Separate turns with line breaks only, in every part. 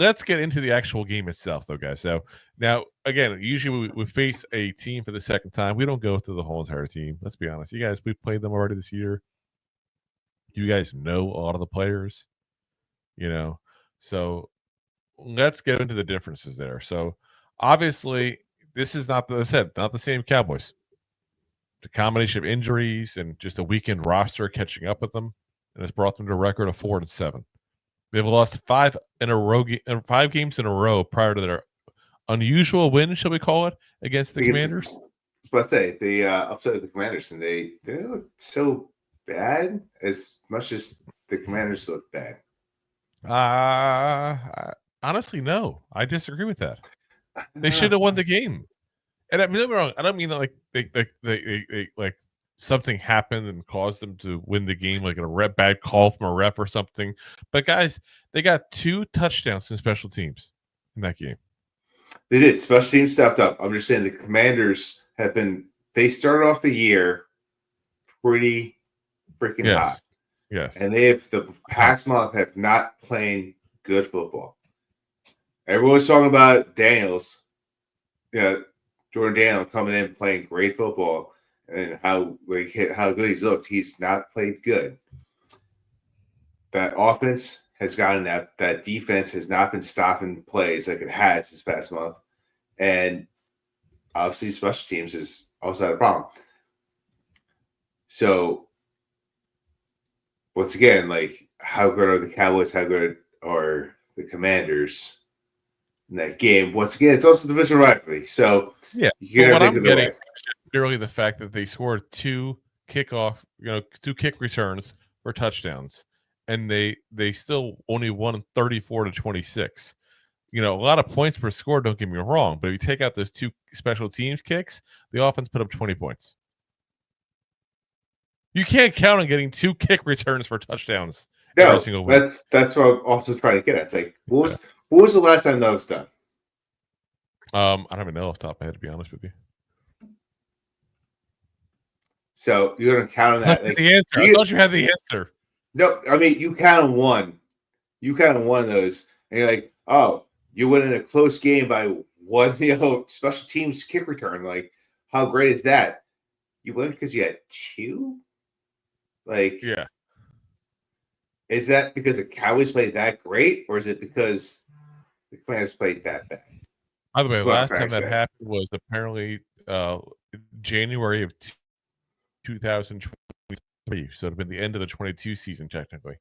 let's get into the actual game itself, though, guys. So now, again, usually we face a team for the second time. We don't go through the whole entire team. Let's be honest. You guys, we've played them already this year. You guys know a lot of the players, So let's get into the differences there. So obviously, this is not not the same Cowboys. The combination of injuries and just a weakened roster catching up with them, and it's brought them to a record of 4-7. They've lost 5 games in a row prior to their unusual win, shall we call it, against the Commanders.
But they upset the Commanders, and they look so bad as much as the Commanders look bad.
Honestly, no. I disagree with that. They should have won the game. And I mean, don't get me wrong. I don't mean that they like something happened and caused them to win the game, like a bad call from a ref or something. But guys, they got 2 touchdowns in special teams in that game.
They did. Special teams stepped up. I'm just saying the Commanders they started off the year pretty freaking hot.
Yes.
And they have the past month have not played good football. Everyone's talking about Daniels. Jordan Daniels coming in playing great football and how good he's looked. He's not played good. That offense has gotten that defense has not been stopping plays like it has this past month. And obviously special teams is also a problem. So once again, like how good are the Cowboys? How good are the Commanders in that game? Once again, it's also division rivalry. So
yeah, what I'm getting is purely the fact that they scored 2 kick returns for touchdowns, and they still only won 34-26. A lot of points per score. Don't get me wrong, but if you take out those 2 special teams kicks, the offense put up 20 points. You can't count on getting 2 kick returns for touchdowns every single week.
That's what I'm also trying to get at. It's like, what was the last time that was done?
I don't even know off the top of my head, to be honest with you.
So you're gonna count on that.
The answer. I thought you had the answer.
No, I mean you count on one. You count on one of those, and you're like, oh, you win in a close game by one, special teams kick return. Like, how great is that? You win because you had 2. Like,
yeah.
Is that because the Cowboys played that great, or is it because the Commanders played that bad?
By the way, last time that happened was apparently January of 2023, so it would have been the end of the 22 season technically,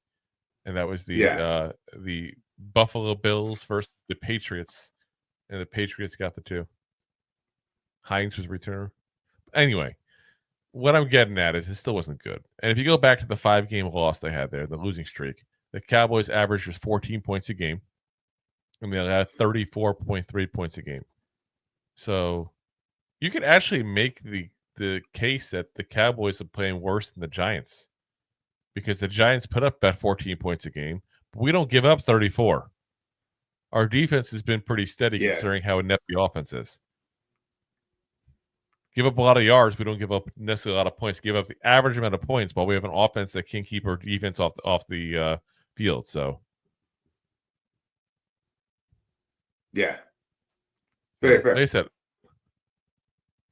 and that was the Buffalo Bills versus the Patriots, and the Patriots got the 2. Hines was returner. Anyway, what I'm getting at is it still wasn't good. And if you go back to the 5-game loss they had there, the losing streak, the Cowboys average was 14 points a game, and they had 34.3 points a game. So you could actually make the case that the Cowboys are playing worse than the Giants, because the Giants put up about 14 points a game, but we don't give up 34. Our defense has been pretty steady considering how inept the offense is. Give up a lot of yards, we don't give up necessarily a lot of points. Give up the average amount of points while we have an offense that can keep our defense off the field. So,
yeah, very fair.
Like I said,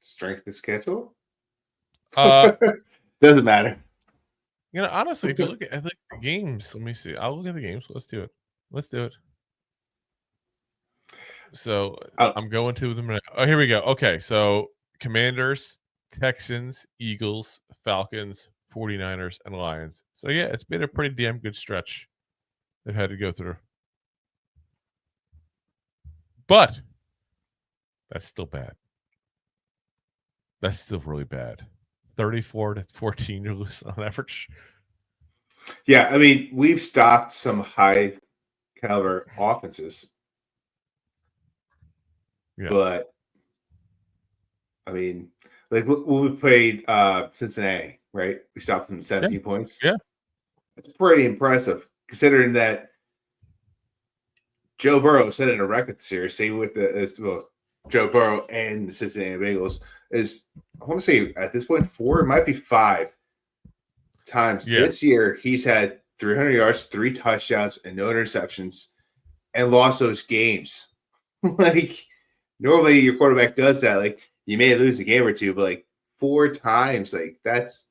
strength of schedule doesn't matter.
Honestly, if you look at the games, let me see. I'll look at the games. Let's do it. So I'm going to them. Oh, here we go. Okay, so Commanders, Texans, Eagles, Falcons, 49ers, and Lions. So yeah, it's been a pretty damn good stretch they've had to go through. But that's still bad. That's still really bad. 34-14 you lose on average.
Yeah, I mean, we've stopped some high caliber offenses. Yeah. But I mean, like when we played Cincinnati, right? We stopped them 17 points.
Yeah.
It's pretty impressive considering that Joe Burrow set in a record this year, same with Joe Burrow and the Cincinnati Bengals is, I want to say at this point 4, it might be 5 times this year he's had 300 yards, 3 touchdowns, and no interceptions and lost those games. Like, normally your quarterback does that. Like, you may lose a game or two, but like 4 times, like it's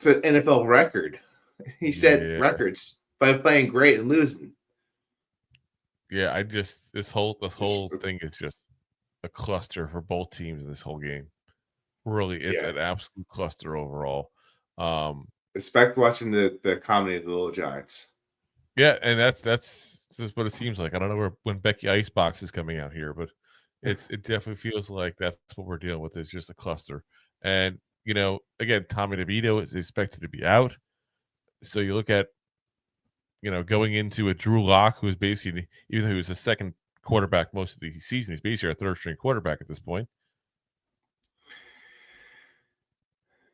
an NFL record. He set
Yeah.
records by playing great and losing.
Yeah, this whole thing is just a cluster for both teams in this whole game. Really, it's an absolute cluster overall.
Expect watching the comedy of the Little Giants.
Yeah, and that's just what it seems like. I don't know when Becky Icebox is coming out here, but it definitely feels like that's what we're dealing with. Is just a cluster. And again, Tommy DeVito is expected to be out. So you look at going into a Drew Locke, who is basically, even though he was a second quarterback most of the season, he's basically a third string quarterback at this point.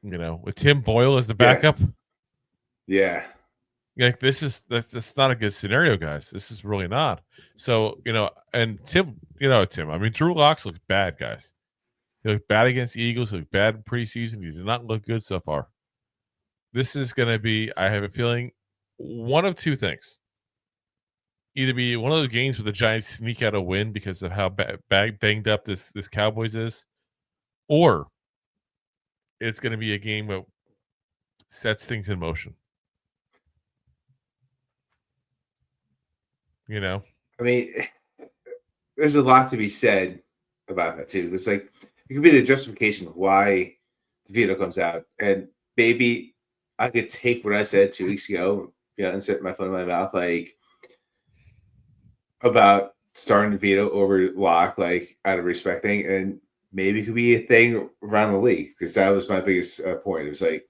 With Tim Boyle as the backup.
Yeah.
Like that's not a good scenario, guys. This is really not. So, and Tim, I mean, Drew Locke looks bad, guys. He looked bad against the Eagles, he looked bad in preseason. He did not look good so far. This is going to be, I have a feeling, one of two things. Either be one of those games where the Giants sneak out a win because of how banged up this Cowboys is, or it's going to be a game that sets things in motion.
I mean, there's a lot to be said about that too. It's like it could be the justification of why DeVito comes out, and maybe I could take what I said 2 weeks ago, insert my phone in my mouth, like about starting DeVito over Locke, like out of respect thing, and maybe it could be a thing around the league, because that was my biggest point. It was like,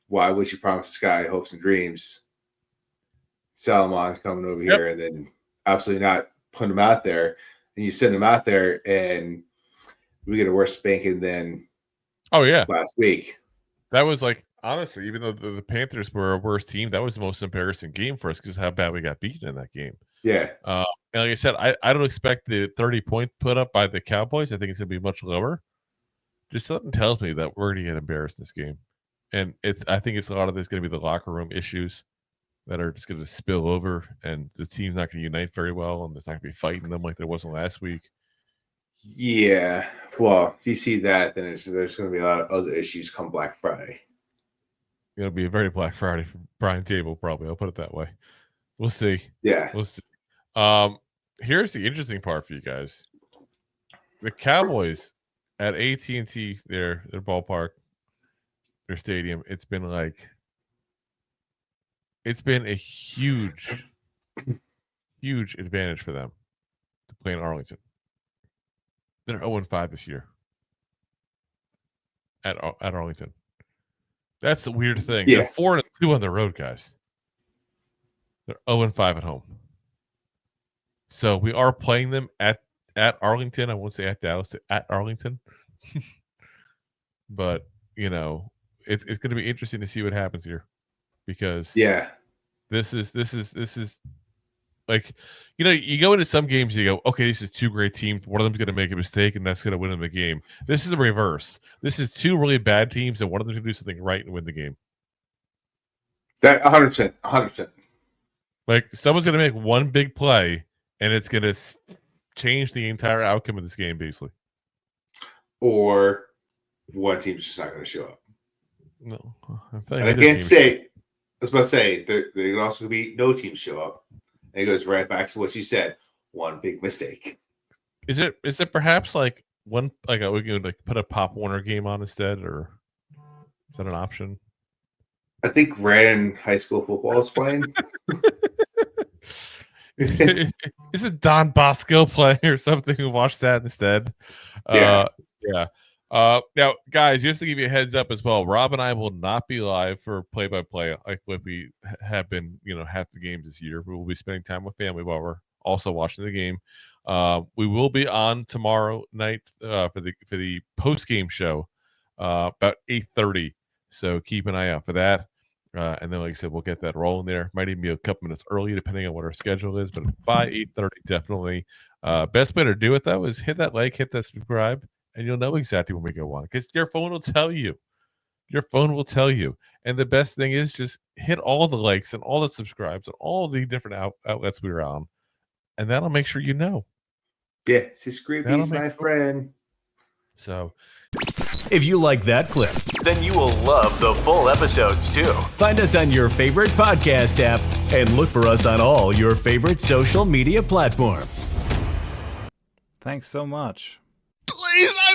why would you promise this guy hopes and dreams, Salomon coming over here, and then absolutely not put him out there, and you send him out there, and we get a worse spanking than last week.
That was like, honestly, even though the Panthers were a worse team, that was the most embarrassing game for us because of how bad we got beaten in that game.
Yeah.
And like I said, I don't expect the 30-point put up by the Cowboys. I think it's going to be much lower. Just something tells me that we're going to get embarrassed in this game. And I think it's a lot of this going to be the locker room issues that are just going to spill over, and the team's not going to unite very well, and it's not going to be fighting them like there wasn't last week.
Yeah. Well, if you see that, then there's going to be a lot of other issues come Black Friday.
It'll be a very Black Friday for Brian Table, probably. I'll put it that way. We'll see.
Yeah.
We'll see. Here's the interesting part for you guys. The Cowboys at AT&T, their ballpark, their stadium, it's been a huge, huge advantage for them to play in Arlington. They're 0-5 this year at Arlington. That's the weird thing.
Yeah.
They're 4-2 on the road, guys. They're 0-5 at home. So we are playing them at Arlington. I won't say at Dallas, at Arlington. But, it's going to be interesting to see what happens here, because this is like, you go into some games, you go, okay, this is two great teams. One of them's going to make a mistake, and that's going to win them the game. This is the reverse. This is two really bad teams, and one of them going to do something right and win the game.
That 100%.
Like, someone's going to make one big play, and it's going to change the entire outcome of this game, basically.
Or one team's just not going to show up.
No.
And I can't say, I was about to say, there could also be no team show up. And it goes right back to what you said. One big mistake.
Is it perhaps like one, like we can put a Pop Warner game on instead, or is that an option?
I think Random High School football is playing.
Is it Don Bosco playing or something? Watch that instead. Yeah. Now, guys, just to give you a heads up as well, Rob and I will not be live for play-by-play like what we have been, half the games this year. We will be spending time with family while we're also watching the game. We will be on tomorrow night for the post-game show about 8:30. So keep an eye out for that. And then, like I said, we'll get that rolling there. Might even be a couple minutes early, depending on what our schedule is. But by 8:30, definitely. Best way to do it, though, is hit that like, hit that subscribe, and you'll know exactly when we go on. Because your phone will tell you. Your phone will tell you. And the best thing is just hit all the likes and all the subscribes and all the different outlets we're on. and that'll make sure you know.
Yeah, Screepy's my friend.
So,
if you like that clip, then you will love the full episodes too. Find us on your favorite podcast app and look for us on all your favorite social media platforms.
Thanks so much.
Please.